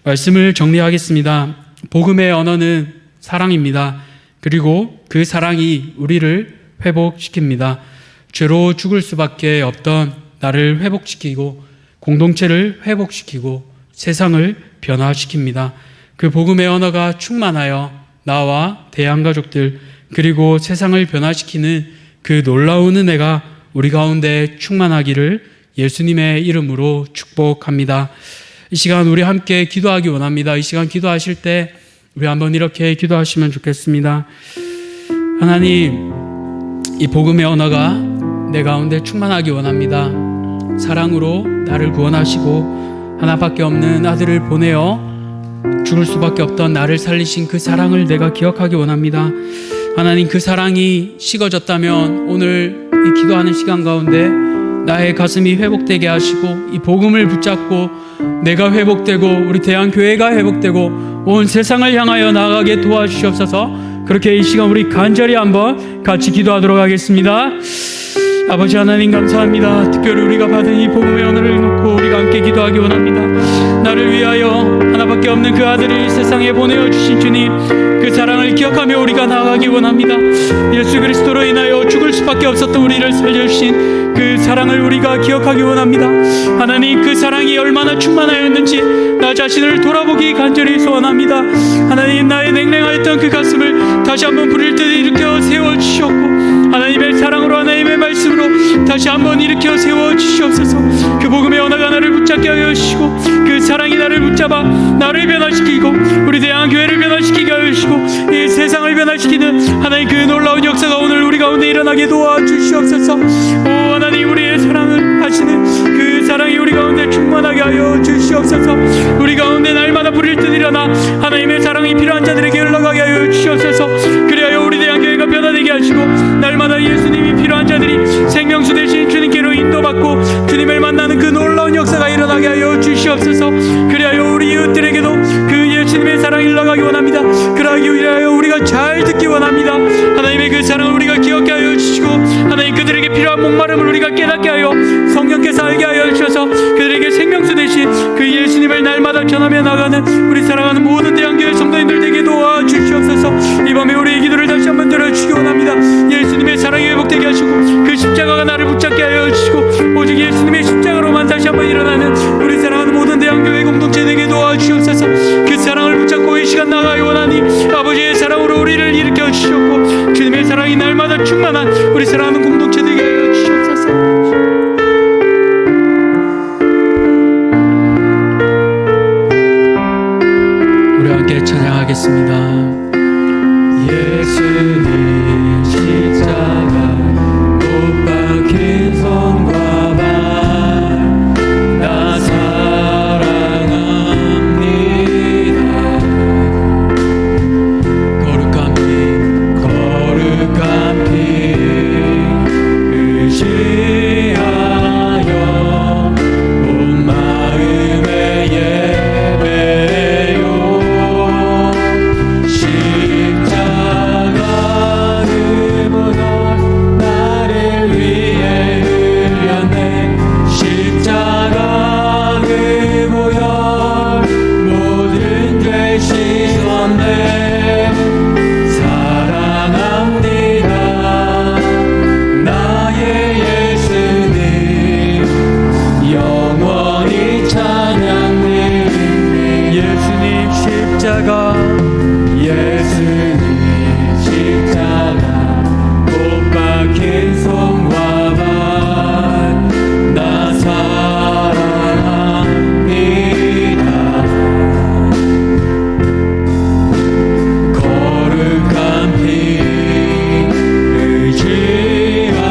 말씀을 정리하겠습니다. 복음의 언어는 사랑입니다. 그리고 그 사랑이 우리를 회복시킵니다. 죄로 죽을 수밖에 없던 나를 회복시키고 공동체를 회복시키고 세상을 변화시킵니다. 그 복음의 언어가 충만하여 나와 대한가족들 그리고 세상을 변화시키는 그 놀라운 은혜가 우리 가운데 충만하기를 예수님의 이름으로 축복합니다. 이 시간 우리 함께 기도하기 원합니다. 이 시간 기도하실 때 우리 한번 이렇게 기도하시면 좋겠습니다. 하나님, 이 복음의 언어가 내 가운데 충만하기 원합니다. 사랑으로 나를 구원하시고 하나밖에 없는 아들을 보내어 죽을 수밖에 없던 나를 살리신 그 사랑을 내가 기억하기 원합니다. 하나님, 그 사랑이 식어졌다면 오늘 이 기도하는 시간 가운데 나의 가슴이 회복되게 하시고 이 복음을 붙잡고 내가 회복되고 우리 대한교회가 회복되고 온 세상을 향하여 나아가게 도와주시옵소서. 그렇게 이 시간 우리 간절히 한번 같이 기도하도록 하겠습니다. 아버지 하나님, 감사합니다. 특별히 우리가 받은 이 복음의 언어를 놓고 우리가 함께 기도하기 원합니다. 나를 위하여 하나밖에 없는 그 아들을 세상에 보내어 주신 주님, 그 사랑을 기억하며 우리가 나아가기 원합니다. 예수 그리스도로 인하여 죽을 수밖에 없었던 우리를 살려주신 그 사랑을 우리가 기억하기 원합니다. 하나님, 그 사랑이 얼마나 충만하였는지 나 자신을 돌아보기 간절히 소원합니다. 하나님, 나의 냉랭하였던 그 가슴을 다시 한번 부릴 때 일으켜 세워주시옵고 하나님의 사랑으로 하나님의 말씀으로 다시 한번 일으켜 세워주시옵소서. 그 복음의 언어가 나를 붙잡게 하여 주시고 그 사랑이 나를 붙잡아 나를 변화시키고 우리 대한교회를 변화시키게 하여 주시고 이 세상을 변화시키는 하나님 그 놀라운 역사가 오늘 우리 가운데 일어나게 도와주시옵소서. 오 하나님, 우리의 사랑을 하시는 그 사랑이 우리 가운데 충만하게 하여 주시옵소서. 우리 가운데 날마다 부릴 듯 일어나 하나님의 사랑이 필요한 자들에게 흘러가게 하여 주시옵소서. 그리하여 우리 대한교회가 변화되게 하시고 날마다 예수님이 필요한 자들이 생명수 되신 주님께로 인도받고 주님을 만나는 그 놀라운 역사가 일어나게 하여 주시옵소서. 그리하여 우리 이웃들에게도 그 예수님의 사랑이 흘러가기 원합니다. 그러하기 위하여 우리가 잘 듣기 원합니다. 하나님의 그 사랑을 우리가 기억게 하여 주시고 하나님, 그들에게 필요한 목마름을 우리가 깨닫게 하여 성령께서 알게 하여 주셔서 그들에게 생명수 되신 그 예수님을 날마다 전하며 나가는 우리 사랑하는 모든 대한교회 성도님들 되게 도와주시옵소서. 이 밤에 우리의 기도를 다시 한번 들어주시기 원합니다. 예수님의 사랑이 회복되게 하시고 그 십자가가 나를 붙잡게 하여 주시고 오직 예수님의 십자가로만 다시 한번 일어나는 우리 사랑하는 모든 대한교회 공동체 되게 도와주시옵소서. 그 사랑을 붙잡고 이 시간 나가기 원하니 아버지의 사랑으로 우리를 일으켜 주시옵고 주님의 사랑이 날마다 충만한 우리 사랑하는 공동체 되게 하여 주시옵소서. 우리 함께 찬양하겠습니다. 예수님 십자가 못 박힌 손과 발 나 사랑합니다. 거룩한 피 의지하여 온 마음에 예배요. 십자가를 보여 나를 위해 흘렸네. 십자가를 보여 모든 죄 씻었네. 사랑합니다 나의 예수님, 영원히 찬양해. 예수님 십자가, 예수님 십자가 못 박힌 손과 발 나 사랑합니다. 거룩한 피 의지하여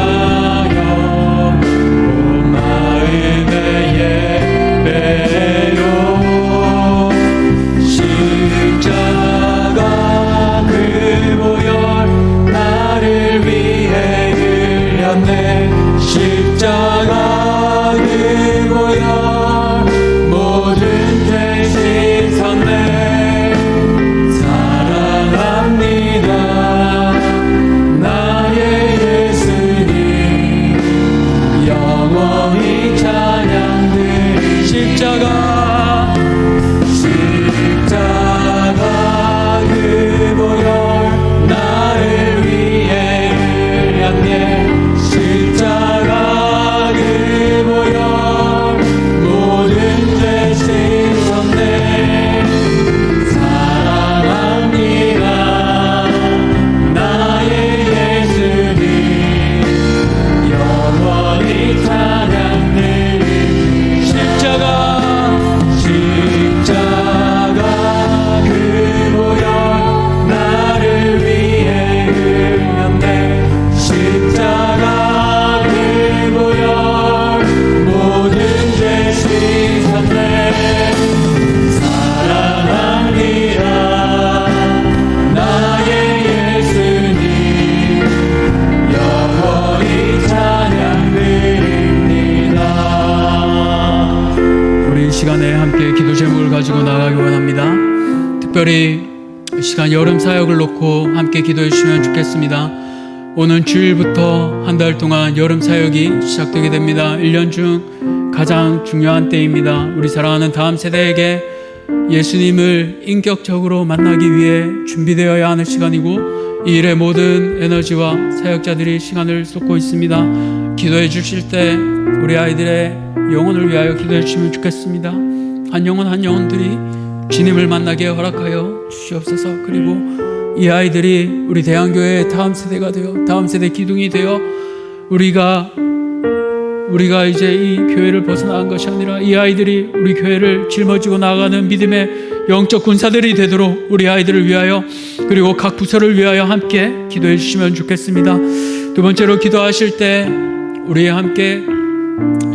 시간에 함께 기도 제목을 가지고 나가기 원합니다. 특별히 이 시간 여름 사역을 놓고 함께 기도해 주시면 좋겠습니다. 오는 주일부터 한 달 동안 여름 사역이 시작되게 됩니다. 1년 중 가장 중요한 때입니다. 우리 사랑하는 다음 세대에게 예수님을 인격적으로 만나기 위해 준비되어야 하는 시간이고, 이 일의 모든 에너지와 사역자들이 시간을 쏟고 있습니다. 기도해 주실 때 우리 아이들의 영혼을 위하여 기도해 주시면 좋겠습니다. 한 영혼 한 영혼들이 주님을 만나게 허락하여 주시옵소서. 그리고 이 아이들이 우리 대한교회의 다음 세대가 되어, 다음 세대 기둥이 되어, 우리가 이제 이 교회를 벗어나간 것이 아니라 이 아이들이 우리 교회를 짊어지고 나아가는 믿음의 영적 군사들이 되도록 우리 아이들을 위하여, 그리고 각 부서를 위하여 함께 기도해 주시면 좋겠습니다. 두 번째로 기도하실 때 우리 함께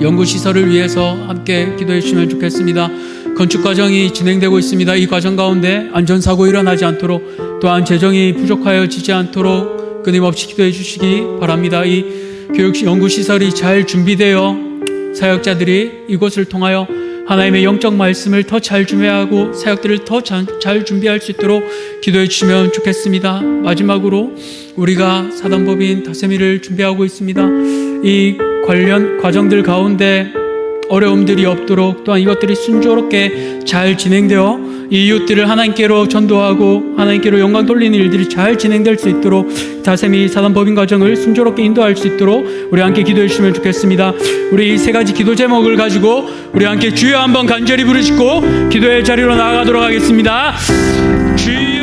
연구시설을 위해서 함께 기도해 주시면 좋겠습니다. 건축 과정이 진행되고 있습니다. 이 과정 가운데 안전사고 일어나지 않도록, 또한 재정이 부족하여지지 않도록 끊임없이 기도해 주시기 바랍니다. 이 연구시설이 잘 준비되어 사역자들이 이곳을 통하여 하나님의 영적 말씀을 더 잘 준비하고 사역들을 더 잘 준비할 수 있도록 기도해 주시면 좋겠습니다. 마지막으로 우리가 사단법인 다세미를 준비하고 있습니다. 이 관련 과정들 가운데 어려움들이 없도록, 또한 이것들이 순조롭게 잘 진행되어 이 이웃들을 하나님께로 전도하고 하나님께로 영광 돌리는 일들이 잘 진행될 수 있도록 다세미 사단법인 과정을 순조롭게 인도할 수 있도록 우리 함께 기도해 주시면 좋겠습니다. 우리 이 세 가지 기도 제목을 가지고 우리 함께 주여 한번 간절히 부르시고 기도의 자리로 나아가도록 하겠습니다. 주여